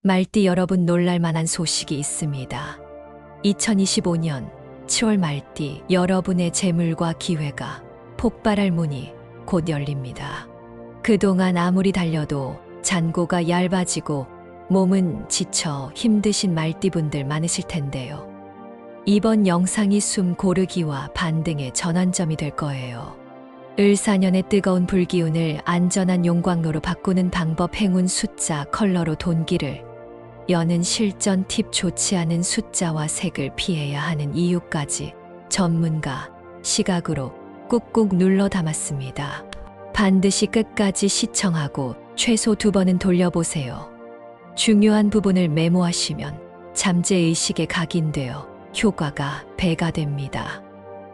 말띠 여러분, 놀랄 만한 소식이 있습니다. 2025년 7월 말띠 여러분의 재물과 기회가 폭발할 문이 곧 열립니다. 그동안 아무리 달려도 잔고가 얇아지고 몸은 지쳐 힘드신 말띠분들 많으실 텐데요. 이번 영상이 숨 고르기와 반등의 전환점이 될 거예요. 을사년의 뜨거운 불기운을 안전한 용광로로 바꾸는 방법, 행운 숫자, 컬러로 돈기를 여는 실전 팁, 좋지 않은 숫자와 색을 피해야 하는 이유까지 전문가 시각으로 꾹꾹 눌러 담았습니다. 반드시 끝까지 시청하고 최소 2번은 돌려보세요. 중요한 부분을 메모하시면 잠재의식에 각인되어 효과가 배가 됩니다.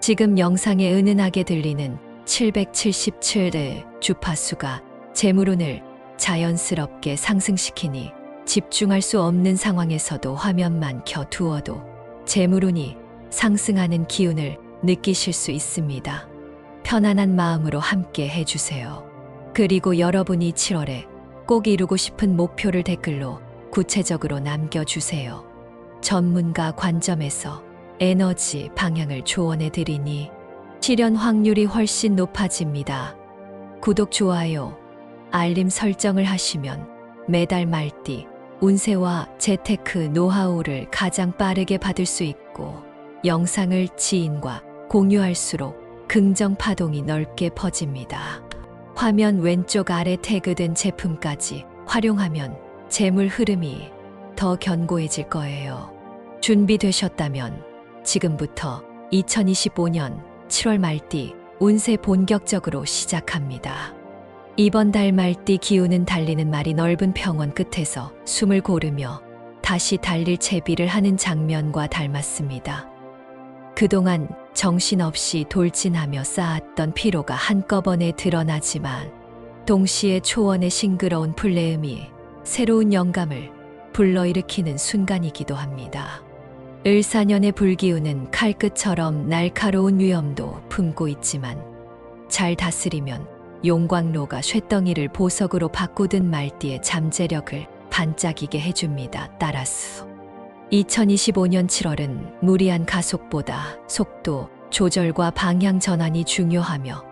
지금 영상에 은은하게 들리는 777의 주파수가 재물운을 자연스럽게 상승시키니 집중할 수 없는 상황에서도 화면만 켜두어도 재물운이 상승하는 기운을 느끼실 수 있습니다. 편안한 마음으로 함께 해주세요. 그리고 여러분이 7월에 꼭 이루고 싶은 목표를 댓글로 구체적으로 남겨주세요. 전문가 관점에서 에너지 방향을 조언해 드리니 실현 확률이 훨씬 높아집니다. 구독, 좋아요, 알림 설정을 하시면 매달 말띠 운세와 재테크 노하우를 가장 빠르게 받을 수 있고, 영상을 지인과 공유할수록 긍정 파동이 넓게 퍼집니다. 화면 왼쪽 아래 태그된 제품까지 활용하면 재물 흐름이 더 견고해질 거예요. 준비되셨다면 지금부터 2025년 7월 말띠 운세 본격적으로 시작합니다. 이번 달 말띠 기운은 달리는 말이 넓은 평원 끝에서 숨을 고르며 다시 달릴 채비를 하는 장면과 닮았습니다. 그동안 정신없이 돌진하며 쌓았던 피로가 한꺼번에 드러나지만 동시에 초원의 싱그러운 플레음이 새로운 영감을 불러일으키는 순간이기도 합니다. 을사년의 불기운은 칼끝처럼 날카로운 위험도 품고 있지만 잘 다스리면 용광로가 쇳덩이를 보석으로 바꾸든 말띠의 잠재력을 반짝이게 해줍니다. 따라서 2025년 7월은 무리한 가속보다 속도 조절과 방향 전환이 중요하며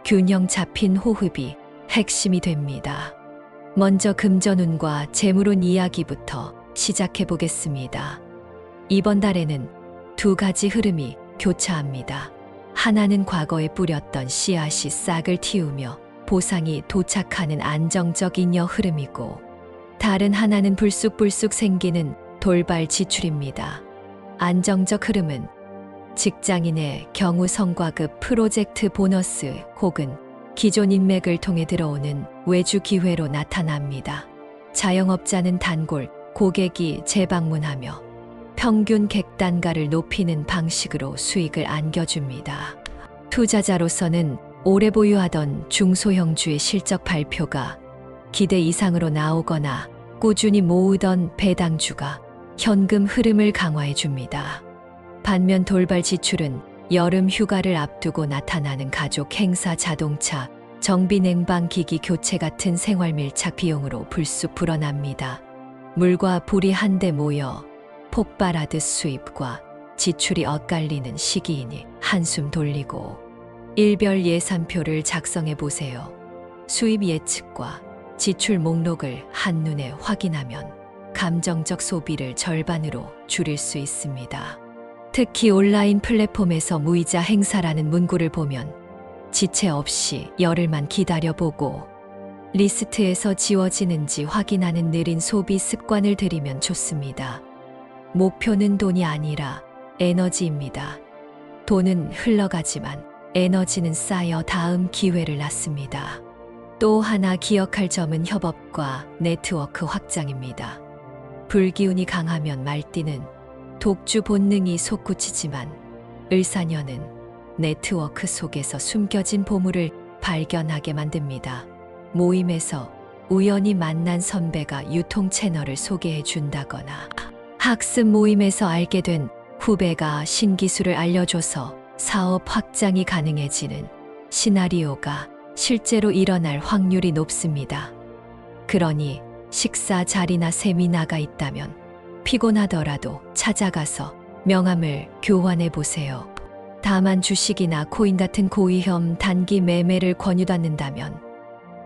균형 잡힌 호흡이 핵심이 됩니다. 먼저 금전운과 재물운 이야기부터 시작해 보겠습니다. 이번 달에는 2가지 흐름이 교차합니다. 하나는 과거에 뿌렸던 씨앗이 싹을 틔우며 보상이 도착하는 안정적 잉여 흐름이고, 다른 하나는 불쑥불쑥 생기는 돌발 지출입니다. 안정적 흐름은 직장인의 경우 성과급, 프로젝트 보너스 혹은 기존 인맥을 통해 들어오는 외주 기회로 나타납니다. 자영업자는 단골 고객이 재방문하며 평균 객단가를 높이는 방식으로 수익을 안겨줍니다. 투자자로서는 오래 보유하던 중소형주의 실적 발표가 기대 이상으로 나오거나 꾸준히 모으던 배당주가 현금 흐름을 강화해 줍니다. 반면 돌발 지출은 여름 휴가를 앞두고 나타나는 가족 행사, 자동차 정비, 냉방기기 교체 같은 생활 밀착 비용으로 불쑥 불어납니다. 물과 불이 한데 모여 폭발하듯 수입과 지출이 엇갈리는 시기이니 한숨 돌리고 일별 예산표를 작성해 보세요. 수입 예측과 지출 목록을 한눈에 확인하면 감정적 소비를 절반으로 줄일 수 있습니다. 특히 온라인 플랫폼에서 무이자 행사라는 문구를 보면 지체 없이 열흘만 기다려보고 리스트에서 지워지는지 확인하는 느린 소비 습관을 들이면 좋습니다. 목표는 돈이 아니라 에너지입니다. 돈은 흘러가지만 에너지는 쌓여 다음 기회를 낳습니다. 또 하나 기억할 점은 협업과 네트워크 확장입니다. 불기운이 강하면 말띠는 독주 본능이 솟구치지만 을사년은 네트워크 속에서 숨겨진 보물을 발견하게 만듭니다. 모임에서 우연히 만난 선배가 유통 채널을 소개해 준다거나 학습 모임에서 알게 된 후배가 신기술을 알려줘서 사업 확장이 가능해지는 시나리오가 실제로 일어날 확률이 높습니다. 그러니 식사 자리나 세미나가 있다면 피곤하더라도 찾아가서 명함을 교환해 보세요. 다만 주식이나 코인 같은 고위험 단기 매매를 권유받는다면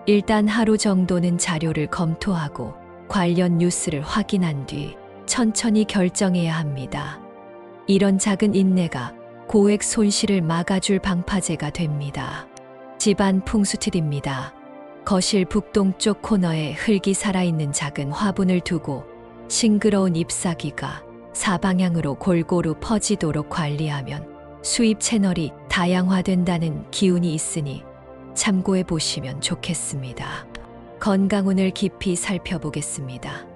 일단 하루 정도는 자료를 검토하고 관련 뉴스를 확인한 뒤 천천히 결정해야 합니다. 이런 작은 인내가 고액 손실을 막아줄 방파제가 됩니다. 집안 풍수 팁입니다. 거실 북동쪽 코너에 흙이 살아있는 작은 화분을 두고 싱그러운 잎사귀가 사방향으로 골고루 퍼지도록 관리하면 수입 채널이 다양화된다는 기운이 있으니 참고해 보시면 좋겠습니다. 건강운을 깊이 살펴보겠습니다.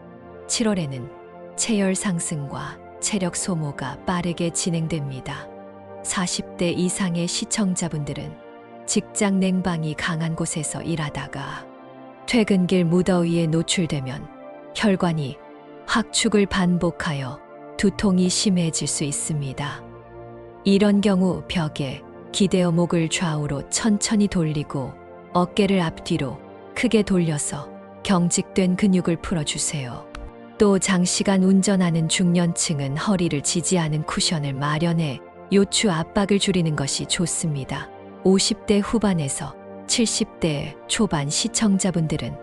7월에는 체열 상승과 체력 소모가 빠르게 진행됩니다. 40대 이상의 시청자분들은 직장 냉방이 강한 곳에서 일하다가 퇴근길 무더위에 노출되면 혈관이 확축을 반복하여 두통이 심해질 수 있습니다. 이런 경우 벽에 기대어 목을 좌우로 천천히 돌리고 어깨를 앞뒤로 크게 돌려서 경직된 근육을 풀어주세요. 또 장시간 운전하는 중년층은 허리를 지지하는 쿠션을 마련해 요추 압박을 줄이는 것이 좋습니다. 50대 후반에서 70대 초반 시청자분들은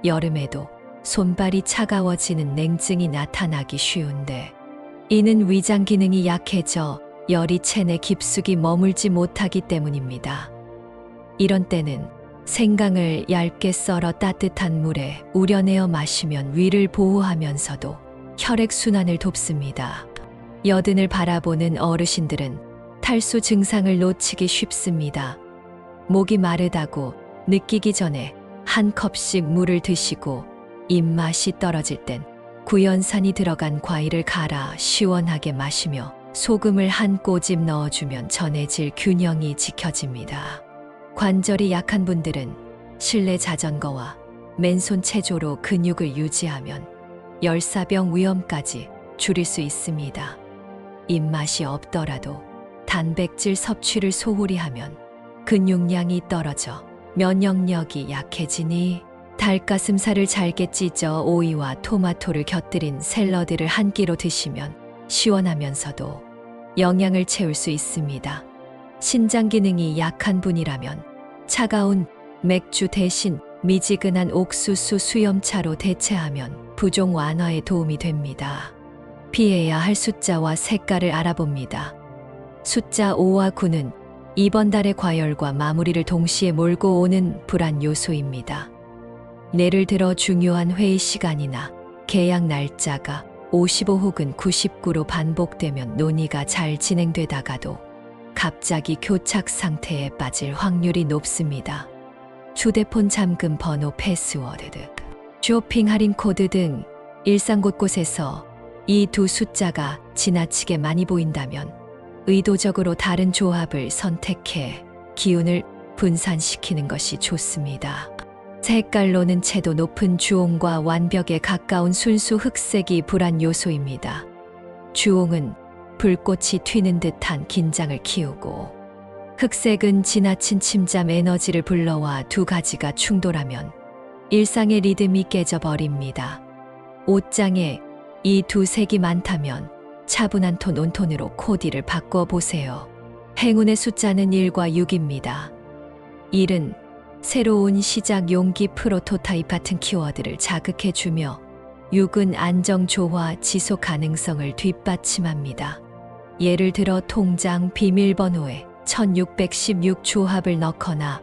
여름에도 손발이 차가워지는 냉증이 나타나기 쉬운데 이는 위장 기능이 약해져 열이 체내 깊숙이 머물지 못하기 때문입니다. 이런 때는 생강을 얇게 썰어 따뜻한 물에 우려내어 마시면 위를 보호하면서도 혈액순환을 돕습니다. 여든을 바라보는 어르신들은 탈수 증상을 놓치기 쉽습니다. 목이 마르다고 느끼기 전에 한 컵씩 물을 드시고 입맛이 떨어질 땐 구연산이 들어간 과일을 갈아 시원하게 마시며 소금을 한 꼬집 넣어주면 전해질 균형이 지켜집니다. 관절이 약한 분들은 실내 자전거와 맨손 체조로 근육을 유지하면 열사병 위험까지 줄일 수 있습니다. 입맛이 없더라도 단백질 섭취를 소홀히 하면 근육량이 떨어져 면역력이 약해지니 닭가슴살을 잘게 찢어 오이와 토마토를 곁들인 샐러드를 한 끼로 드시면 시원하면서도 영양을 채울 수 있습니다. 신장 기능이 약한 분이라면 차가운 맥주 대신 미지근한 옥수수 수염차로 대체하면 부종 완화에 도움이 됩니다. 피해야 할 숫자와 색깔을 알아봅니다. 숫자 5와 9는 이번 달의 과열과 마무리를 동시에 몰고 오는 불안 요소입니다. 예를 들어 중요한 회의 시간이나 계약 날짜가 55 혹은 99로 반복되면 논의가 잘 진행되다가도 갑자기 교착 상태에 빠질 확률이 높습니다. 휴대폰 잠금 번호 패스워드, 쇼핑 할인 코드 등 일상 곳곳에서 이 두 숫자가 지나치게 많이 보인다면 의도적으로 다른 조합을 선택해 기운을 분산시키는 것이 좋습니다. 색깔로는 채도 높은 주홍과 완벽에 가까운 순수 흑색이 불안 요소입니다. 주홍은 불꽃이 튀는 듯한 긴장을 키우고 흑색은 지나친 침잠 에너지를 불러와 두 가지가 충돌하면 일상의 리듬이 깨져버립니다. 옷장에 이 두 색이 많다면 차분한 톤 온톤으로 코디를 바꿔보세요. 행운의 숫자는 1과 6입니다. 1은 새로운 시작 용기 프로토타입 같은 키워드를 자극해주며 6은 안정 조화 지속 가능성을 뒷받침합니다. 예를 들어 통장 비밀번호에 1616 조합을 넣거나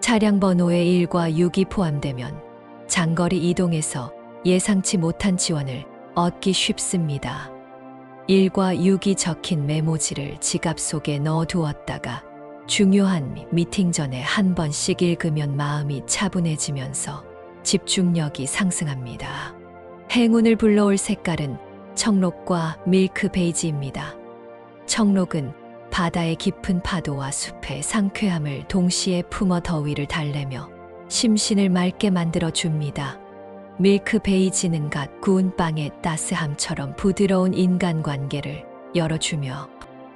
차량 번호에 1과 6이 포함되면 장거리 이동에서 예상치 못한 지원을 얻기 쉽습니다. 1과 6이 적힌 메모지를 지갑 속에 넣어두었다가 중요한 미팅 전에 한 번씩 읽으면 마음이 차분해지면서 집중력이 상승합니다. 행운을 불러올 색깔은 청록과 밀크 베이지입니다. 청록은 바다의 깊은 파도와 숲의 상쾌함을 동시에 품어 더위를 달래며 심신을 맑게 만들어 줍니다. 밀크 베이지는 갓 구운 빵의 따스함처럼 부드러운 인간관계를 열어주며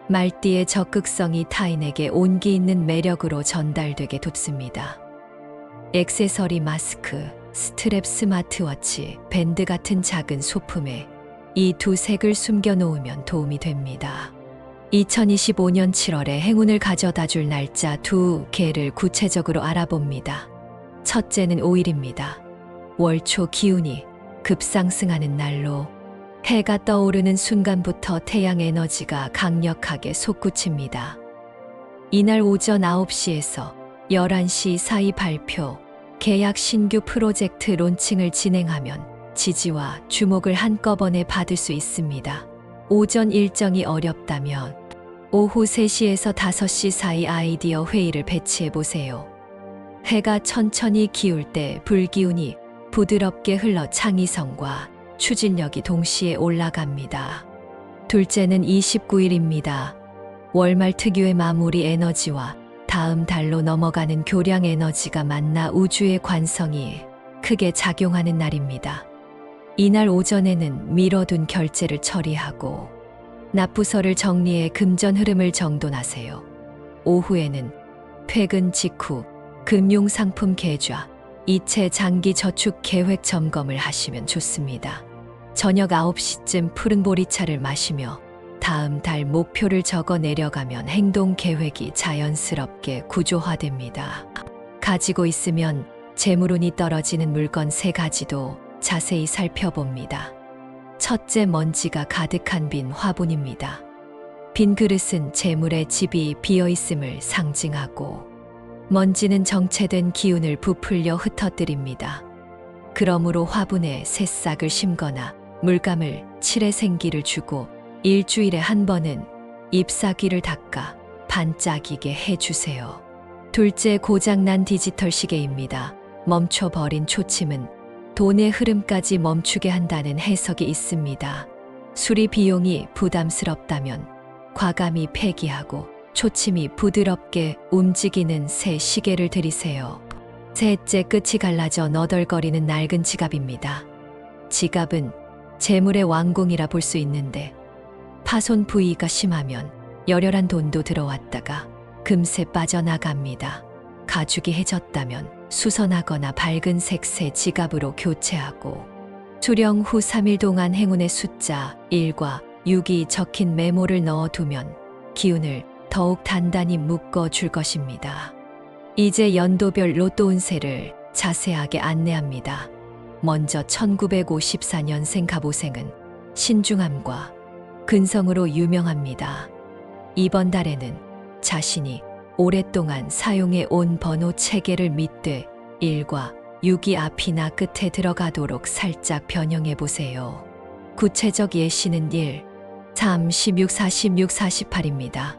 말띠의 적극성이 타인에게 온기 있는 매력으로 전달되게 돕습니다. 액세서리 마스크, 스트랩 스마트워치, 밴드 같은 작은 소품에 이 두 색을 숨겨 놓으면 도움이 됩니다. 2025년 7월에 행운을 가져다 줄 날짜 두 개를 구체적으로 알아봅니다. 첫째는 5일입니다. 월초 기운이 급상승하는 날로 해가 떠오르는 순간부터 태양 에너지가 강력하게 솟구칩니다. 이날 오전 9시에서 11시 사이 발표, 계약 신규 프로젝트 론칭을 진행하면 지지와 주목을 한꺼번에 받을 수 있습니다. 오전 일정이 어렵다면 오후 3시에서 5시 사이 아이디어 회의를 배치해 보세요. 해가 천천히 기울 때 불기운이 부드럽게 흘러 창의성과 추진력이 동시에 올라갑니다. 둘째는 29일입니다. 월말 특유의 마무리 에너지와 다음 달로 넘어가는 교량 에너지가 만나 우주의 관성이 크게 작용하는 날입니다. 이날 오전에는 미뤄둔 결제를 처리하고 납부서를 정리해 금전 흐름을 정돈하세요. 오후에는 퇴근 직후 금융상품 계좌, 이체 장기 저축 계획 점검을 하시면 좋습니다. 저녁 9시쯤 푸른 보리차를 마시며 다음 달 목표를 적어 내려가면 행동 계획이 자연스럽게 구조화됩니다. 가지고 있으면 재물운이 떨어지는 물건 3가지도 자세히 살펴봅니다. 첫째, 먼지가 가득한 빈 화분입니다. 빈 그릇은 재물의 집이 비어있음을 상징하고 먼지는 정체된 기운을 부풀려 흩어뜨립니다. 그러므로 화분에 새싹을 심거나 물감을 칠해 생기를 주고 일주일에 한 번은 잎사귀를 닦아 반짝이게 해주세요. 둘째, 고장난 디지털 시계입니다. 멈춰버린 초침은 돈의 흐름까지 멈추게 한다는 해석이 있습니다. 수리 비용이 부담스럽다면 과감히 폐기하고 초침이 부드럽게 움직이는 새 시계를 들이세요. 셋째, 끝이 갈라져 너덜거리는 낡은 지갑입니다. 지갑은 재물의 왕궁이라 볼 수 있는데 파손 부위가 심하면 열혈한 돈도 들어왔다가 금세 빠져나갑니다. 가죽이 해졌다면 수선하거나 밝은색 새 지갑으로 교체하고 수령 후 3일 동안 행운의 숫자 1과 6이 적힌 메모를 넣어두면 기운을 더욱 단단히 묶어줄 것입니다. 이제 연도별 로또 운세를 자세하게 안내합니다. 먼저 1954년생 갑오생은 신중함과 근성으로 유명합니다. 이번 달에는 자신이 오랫동안 사용해 온 번호 체계를 밑되 1과 6이 앞이나 끝에 들어가도록 살짝 변형해 보세요. 구체적 예시는 1, 3, 16, 46, 48입니다.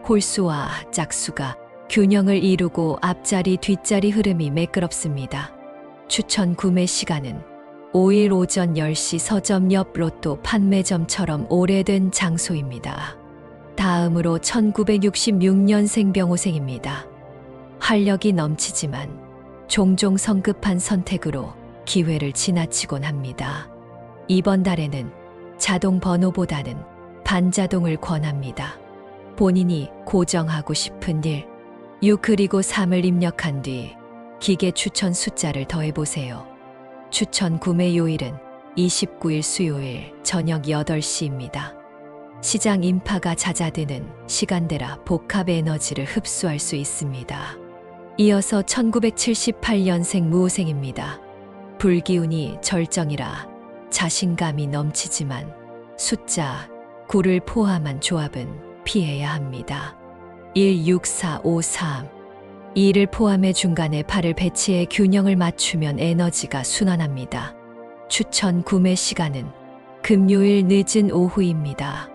홀수와 짝수가 균형을 이루고 앞자리 뒷자리 흐름이 매끄럽습니다. 추천 구매 시간은 5일 오전 10시 서점 옆 로또 판매점처럼 오래된 장소입니다. 다음으로 1966년생 병호생입니다. 활력이 넘치지만 종종 성급한 선택으로 기회를 지나치곤 합니다. 이번 달에는 자동 번호보다는 반자동을 권합니다. 본인이 고정하고 싶은 1, 6 그리고 3을 입력한 뒤 기계 추천 숫자를 더해보세요. 추천 구매 요일은 29일 수요일 저녁 8시입니다. 시장 인파가 잦아드는 시간대라 복합 에너지를 흡수할 수 있습니다. 이어서 1978년생 무호생입니다. 불기운이 절정이라 자신감이 넘치지만 숫자 9를 포함한 조합은 피해야 합니다. 1, 6, 4, 5, 3 2를 포함해 중간에 8을 배치해 균형을 맞추면 에너지가 순환합니다. 추천 구매 시간은 금요일 늦은 오후입니다.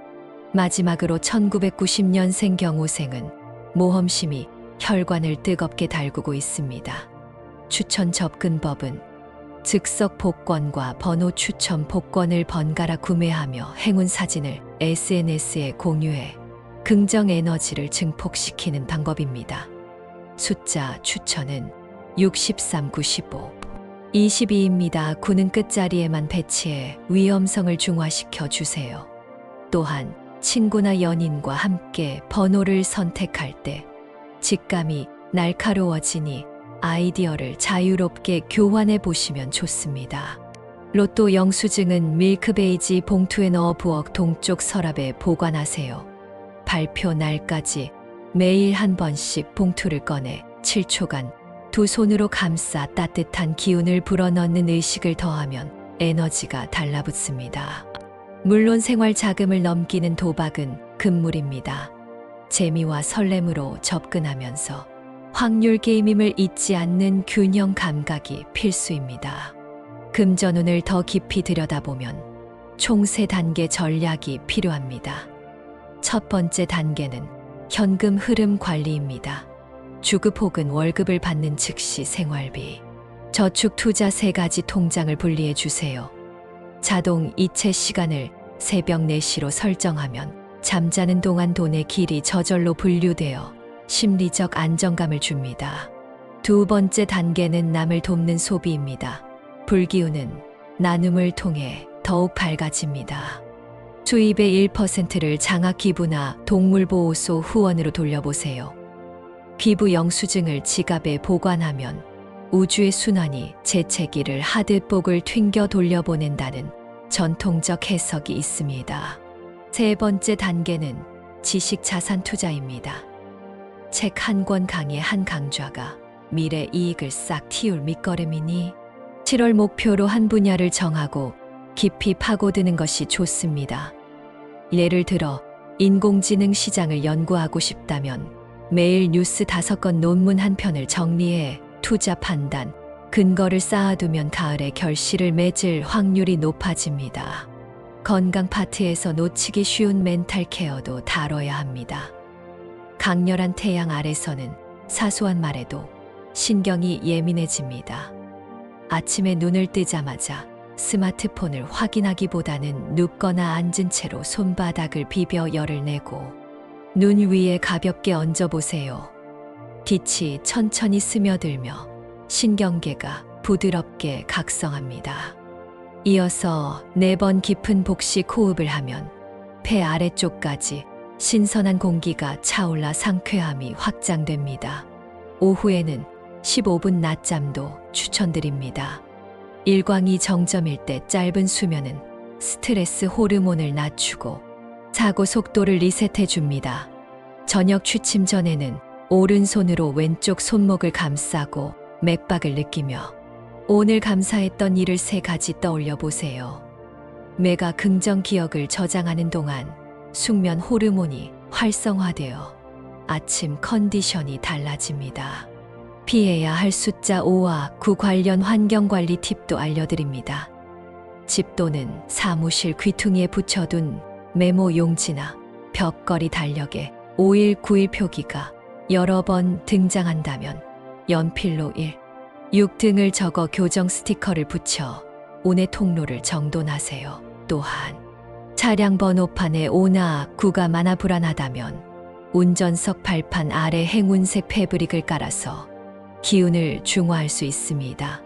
마지막으로 1990년생 경호생은 모험심이 혈관을 뜨겁게 달구고 있습니다. 추천 접근법은 즉석 복권과 번호 추천 복권을 번갈아 구매하며 행운 사진을 SNS에 공유해 긍정 에너지를 증폭시키는 방법입니다. 숫자 추천은 63, 95, 22입니다. 9는 끝자리에만 배치해 위험성을 중화시켜 주세요. 또한 친구나 연인과 함께 번호를 선택할 때 직감이 날카로워지니 아이디어를 자유롭게 교환해 보시면 좋습니다. 로또 영수증은 밀크베이지 봉투에 넣어 부엌 동쪽 서랍에 보관하세요. 발표 날까지 매일 한 번씩 봉투를 꺼내 7초간 두 손으로 감싸 따뜻한 기운을 불어넣는 의식을 더하면 에너지가 달라붙습니다. 물론 생활 자금을 넘기는 도박은 금물입니다. 재미와 설렘으로 접근하면서 확률 게임임을 잊지 않는 균형 감각이 필수입니다. 금전운을 더 깊이 들여다보면 총 3단계 전략이 필요합니다. 첫 번째 단계는 현금 흐름 관리입니다. 주급 혹은 월급을 받는 즉시 생활비, 저축, 투자 3가지 통장을 분리해 주세요. 자동 이체 시간을 새벽 4시로 설정하면 잠자는 동안 돈의 길이 저절로 분류되어 심리적 안정감을 줍니다. 두 번째 단계는 남을 돕는 소비입니다. 불기운은 나눔을 통해 더욱 밝아집니다. 수입의 1%를 장학기부나 동물보호소 후원으로 돌려보세요. 기부 영수증을 지갑에 보관하면 우주의 순환이 재채기를 하듯 복을 튕겨 돌려보낸다는 전통적 해석이 있습니다. 세 번째 단계는 지식 자산 투자입니다. 책 한 권 강의 한 강좌가 미래 이익을 싹 틔울 밑거름이니 7월 목표로 한 분야를 정하고 깊이 파고드는 것이 좋습니다. 예를 들어 인공지능 시장을 연구하고 싶다면 매일 뉴스 5건, 논문 1편을 정리해 투자 판단, 근거를 쌓아두면 가을에 결실을 맺을 확률이 높아집니다. 건강 파트에서 놓치기 쉬운 멘탈 케어도 다뤄야 합니다. 강렬한 태양 아래서는 사소한 말에도 신경이 예민해집니다. 아침에 눈을 뜨자마자 스마트폰을 확인하기보다는 눕거나 앉은 채로 손바닥을 비벼 열을 내고 눈 위에 가볍게 얹어보세요. 빛이 천천히 스며들며 신경계가 부드럽게 각성합니다. 이어서 4번 깊은 복식 호흡을 하면 폐 아래쪽까지 신선한 공기가 차올라 상쾌함이 확장됩니다. 오후에는 15분 낮잠도 추천드립니다. 일광이 정점일 때 짧은 수면은 스트레스 호르몬을 낮추고 사고 속도를 리셋해 줍니다. 저녁 취침 전에는 오른손으로 왼쪽 손목을 감싸고 맥박을 느끼며 오늘 감사했던 일을 3가지 떠올려 보세요. 뇌가 긍정 기억을 저장하는 동안 숙면 호르몬이 활성화되어 아침 컨디션이 달라집니다. 피해야 할 숫자 5와 9 관련 환경관리 팁도 알려드립니다. 집 또는 사무실 귀퉁이에 붙여둔 메모 용지나 벽걸이 달력에 5일, 9일 표기가 여러 번 등장한다면 연필로 1, 6 등을 적어 교정 스티커를 붙여 운의 통로를 정돈하세요. 또한 차량 번호판에 5나 9가 많아 불안하다면 운전석 발판 아래 행운색 패브릭을 깔아서 기운을 중화할 수 있습니다.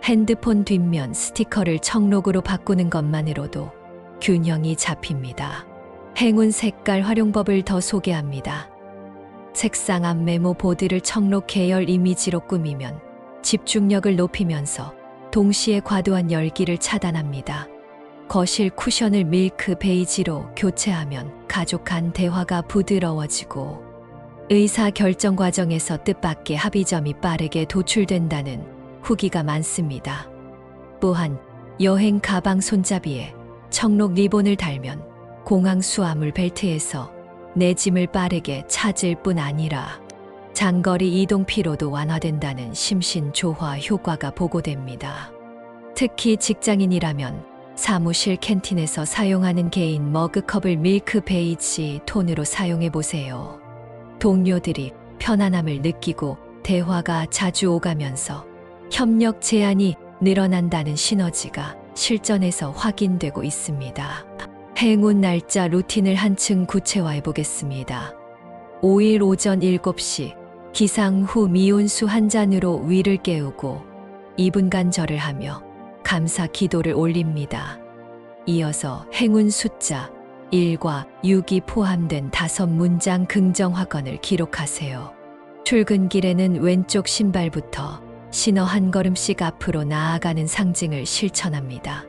핸드폰 뒷면 스티커를 청록으로 바꾸는 것만으로도 균형이 잡힙니다. 행운 색깔 활용법을 더 소개합니다. 책상 앞 메모 보드를 청록 계열 이미지로 꾸미면 집중력을 높이면서 동시에 과도한 열기를 차단합니다. 거실 쿠션을 밀크 베이지로 교체하면 가족 간 대화가 부드러워지고 의사 결정 과정에서 뜻밖의 합의점이 빠르게 도출된다는 후기가 많습니다. 또한 여행 가방 손잡이에 청록 리본을 달면 공항 수화물 벨트에서 내 짐을 빠르게 찾을 뿐 아니라 장거리 이동 피로도 완화된다는 심신 조화 효과가 보고됩니다. 특히 직장인이라면 사무실 캔틴에서 사용하는 개인 머그컵을 밀크 베이지 톤으로 사용해 보세요. 동료들이 편안함을 느끼고 대화가 자주 오가면서 협력 제한이 늘어난다는 시너지가 실전에서 확인되고 있습니다. 행운 날짜 루틴을 한층 구체화해 보겠습니다. 5일 오전 7시 기상 후 미온수 한 잔으로 위를 깨우고 2분간 절을 하며 감사 기도를 올립니다. 이어서 행운 숫자 1과 6이 포함된 5문장 긍정 화건을 기록하세요. 출근길에는 왼쪽 신발부터 신어 한 걸음씩 앞으로 나아가는 상징을 실천합니다.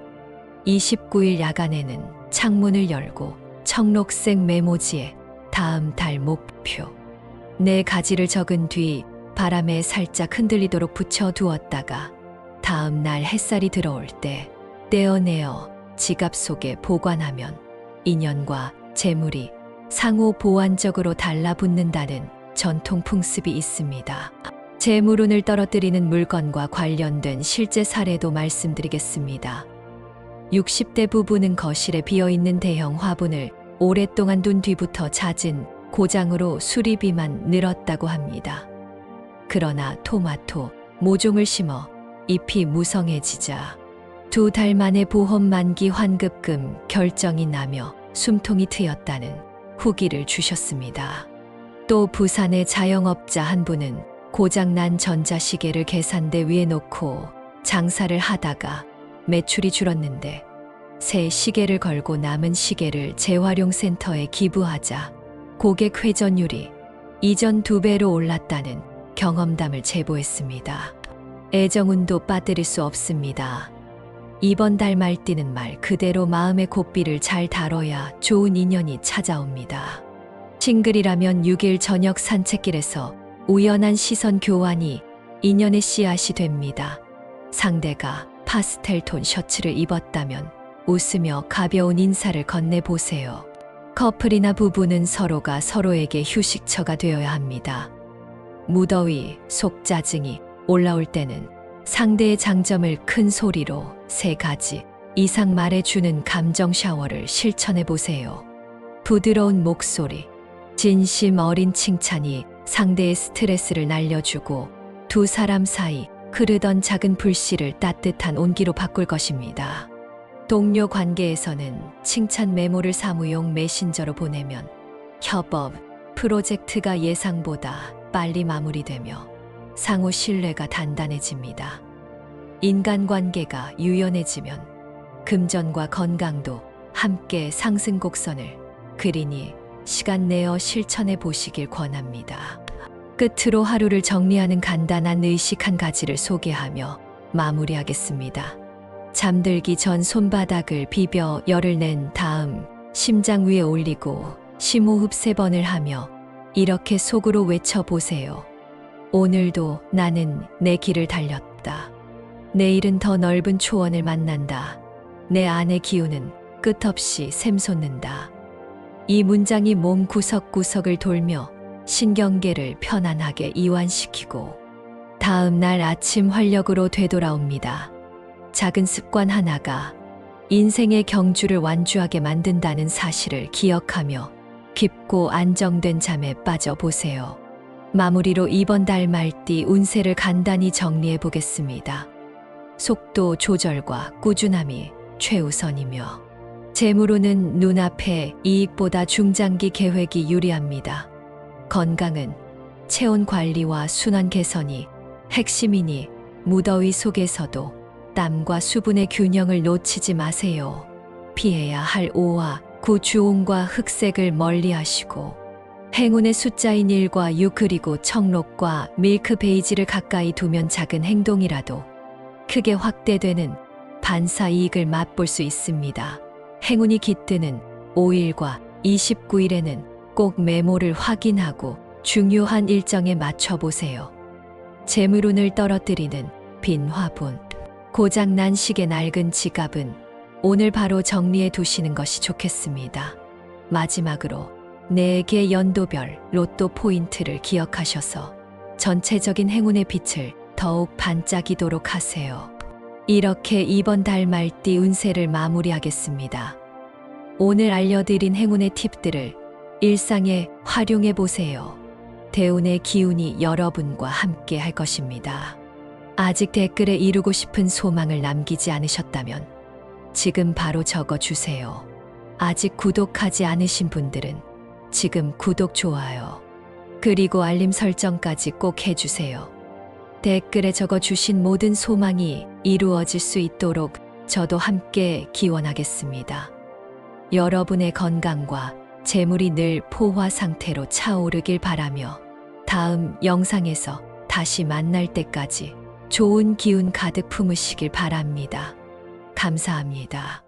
29일 야간에는 창문을 열고 청록색 메모지에 다음 달 목표 네 가지를 적은 뒤 바람에 살짝 흔들리도록 붙여두었다가 다음 날 햇살이 들어올 때 떼어내어 지갑 속에 보관하면 인연과 재물이 상호 보완적으로 달라붙는다는 전통 풍습이 있습니다. 재물운을 떨어뜨리는 물건과 관련된 실제 사례도 말씀드리겠습니다. 60대 부부는 거실에 비어있는 대형 화분을 오랫동안 둔 뒤부터 잦은 고장으로 수리비만 늘었다고 합니다. 그러나 토마토, 모종을 심어 잎이 무성해지자 2달 만에 보험 만기 환급금 결정이 나며 숨통이 트였다는 후기를 주셨습니다. 또 부산의 자영업자 한 분은 고장난 전자시계를 계산대 위에 놓고 장사를 하다가 매출이 줄었는데 새 시계를 걸고 남은 시계를 재활용센터에 기부하자 고객 회전율이 이전 2배로 올랐다는 경험담을 제보했습니다. 애정운도 빠뜨릴 수 없습니다. 이번 달 말띠는 말 그대로 마음의 고삐를 잘 다뤄야 좋은 인연이 찾아옵니다. 싱글이라면 6일 저녁 산책길에서 우연한 시선 교환이 인연의 씨앗이 됩니다. 상대가 파스텔톤 셔츠를 입었다면 웃으며 가벼운 인사를 건네보세요. 커플이나 부부는 서로가 서로에게 휴식처가 되어야 합니다. 무더위, 속 짜증이 올라올 때는 상대의 장점을 큰 소리로 3가지 이상 말해주는 감정 샤워를 실천해보세요. 부드러운 목소리, 진심 어린 칭찬이 상대의 스트레스를 날려주고 두 사람 사이 흐르던 작은 불씨를 따뜻한 온기로 바꿀 것입니다. 동료 관계에서는 칭찬 메모를 사무용 메신저로 보내면 협업, 프로젝트가 예상보다 빨리 마무리되며 상호 신뢰가 단단해집니다. 인간관계가 유연해지면 금전과 건강도 함께 상승 곡선을 그리니 시간 내어 실천해 보시길 권합니다. 끝으로 하루를 정리하는 간단한 의식 한 가지를 소개하며 마무리하겠습니다. 잠들기 전 손바닥을 비벼 열을 낸 다음 심장 위에 올리고 심호흡 3번을 하며 이렇게 속으로 외쳐보세요. 오늘도 나는 내 길을 달렸다. 내일은 더 넓은 초원을 만난다. 내 안의 기운은 끝없이 샘솟는다. 이 문장이 몸 구석구석을 돌며 신경계를 편안하게 이완시키고 다음 날 아침 활력으로 되돌아옵니다. 작은 습관 하나가 인생의 경주를 완주하게 만든다는 사실을 기억하며 깊고 안정된 잠에 빠져보세요. 마무리로 이번 달 말띠 운세를 간단히 정리해 보겠습니다. 속도 조절과 꾸준함이 최우선이며 재물운은 눈앞의 이익보다 중장기 계획이 유리합니다. 건강은 체온 관리와 순환 개선이 핵심이니 무더위 속에서도 땀과 수분의 균형을 놓치지 마세요. 피해야 할 5와 9 주홍과 흑색을 멀리하시고 행운의 숫자인 1과 6 그리고 청록과 밀크 베이지를 가까이 두면 작은 행동이라도 크게 확대되는 반사 이익을 맛볼 수 있습니다. 행운이 깃드는 5일과 29일에는 꼭 메모를 확인하고 중요한 일정에 맞춰보세요. 재물운을 떨어뜨리는 빈 화분, 고장난 시계 낡은 지갑은 오늘 바로 정리해 두시는 것이 좋겠습니다. 마지막으로 내게 연도별 로또 포인트를 기억하셔서 전체적인 행운의 빛을 더욱 반짝이도록 하세요. 이렇게 이번 달 말띠 운세를 마무리하겠습니다. 오늘 알려드린 행운의 팁들을 일상에 활용해 보세요. 대운의 기운이 여러분과 함께 할 것입니다. 아직 댓글에 이루고 싶은 소망을 남기지 않으셨다면 지금 바로 적어주세요. 아직 구독하지 않으신 분들은 지금 구독, 좋아요, 그리고 알림 설정까지 꼭 해주세요. 댓글에 적어주신 모든 소망이 이루어질 수 있도록 저도 함께 기원하겠습니다. 여러분의 건강과 재물이 늘 포화 상태로 차오르길 바라며 다음 영상에서 다시 만날 때까지 좋은 기운 가득 품으시길 바랍니다. 감사합니다.